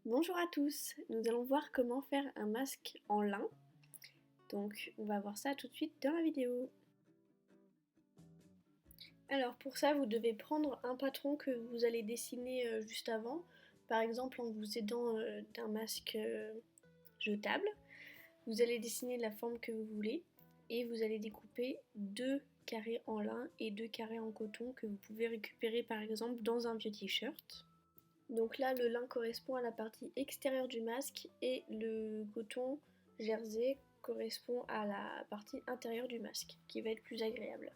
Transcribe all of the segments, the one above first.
Bonjour à tous, nous allons voir comment faire un masque en lin. Donc on va voir ça tout de suite dans la vidéo. Alors pour ça vous devez prendre un patron que vous allez dessiner juste avant, par exemple en vous aidant d'un masque jetable. Vous allez dessiner la forme que vous voulez et vous allez découper 2 carrés en lin et 2 carrés en coton que vous pouvez récupérer par exemple dans un vieux t-shirt. Donc là, le lin correspond à la partie extérieure du masque et le coton jersey correspond à la partie intérieure du masque, qui va être plus agréable.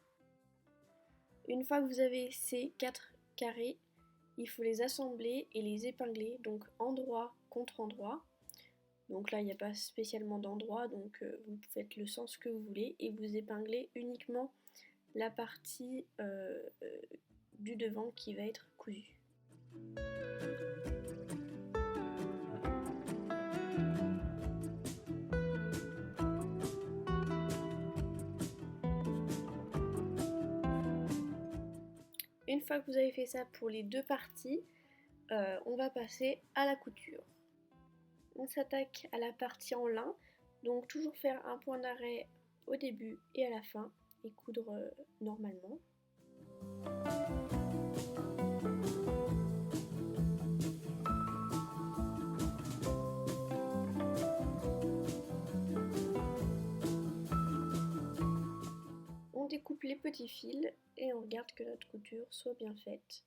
Une fois que vous avez ces 4 carrés, il faut les assembler et les épingler, donc endroit contre endroit. Donc là, il n'y a pas spécialement d'endroit, donc vous faites le sens que vous voulez et vous épinglez uniquement la partie du devant qui va être cousue. Une fois que vous avez fait ça pour les deux parties, on va passer à la couture. On s'attaque à la partie en lin, donc toujours faire un point d'arrêt au début et à la fin et coudre normalement. On découpe les petits fils et on regarde que notre couture soit bien faite.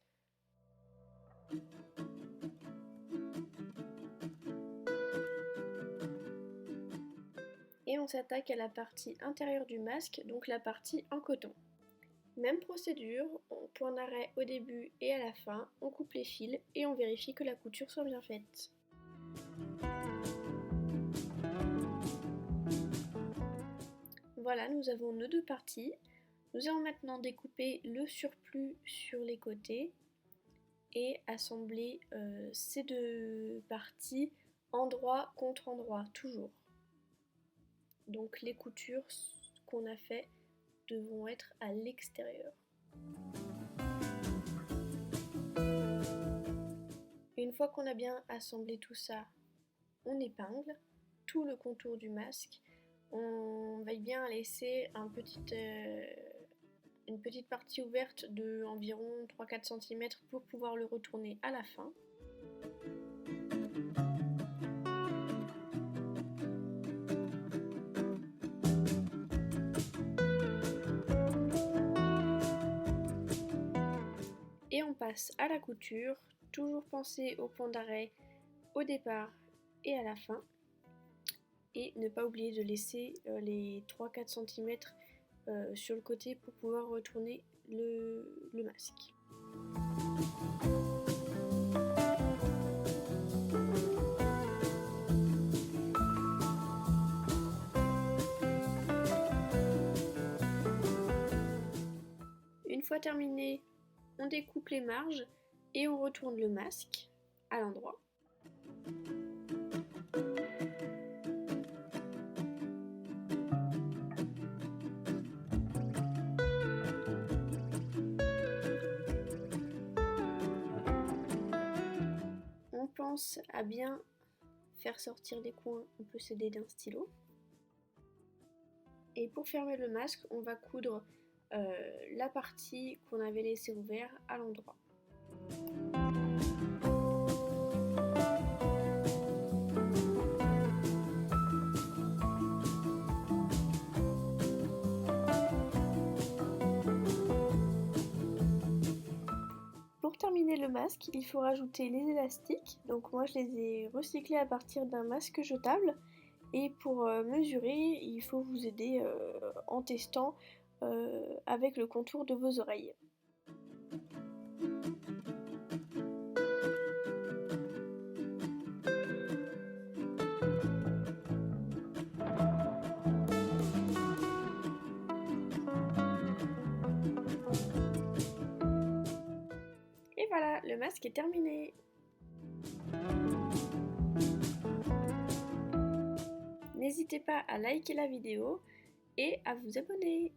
Et on s'attaque à la partie intérieure du masque, donc la partie en coton. Même procédure, on point d'arrêt au début et à la fin, on coupe les fils et on vérifie que la couture soit bien faite. Voilà, nous avons nos deux parties. Nous allons maintenant découper le surplus sur les côtés et assembler ces deux parties endroit contre endroit, toujours. Donc les coutures qu'on a fait devront être à l'extérieur. Une fois qu'on a bien assemblé tout ça, on épingle tout le contour du masque. On veille bien à laisser une petite partie ouverte de environ 3-4 cm pour pouvoir le retourner à la fin. Et on passe à la couture, toujours penser au point d'arrêt au départ et à la fin. Et ne pas oublier de laisser les 3-4 cm sur le côté pour pouvoir retourner le masque. Une fois terminé, on découpe les marges et on retourne le masque à l'endroit. On pense à bien faire sortir les coins, on peut s'aider d'un stylo. Et pour fermer le masque, on va coudre la partie qu'on avait laissée ouverte à l'endroit. Pour terminer le masque, il faut rajouter les élastiques. Donc moi je les ai recyclés à partir d'un masque jetable. Et pour mesurer, il faut vous aider en testant avec le contour de vos oreilles. Et voilà, le masque est terminé. N'hésitez pas à liker la vidéo et à vous abonner.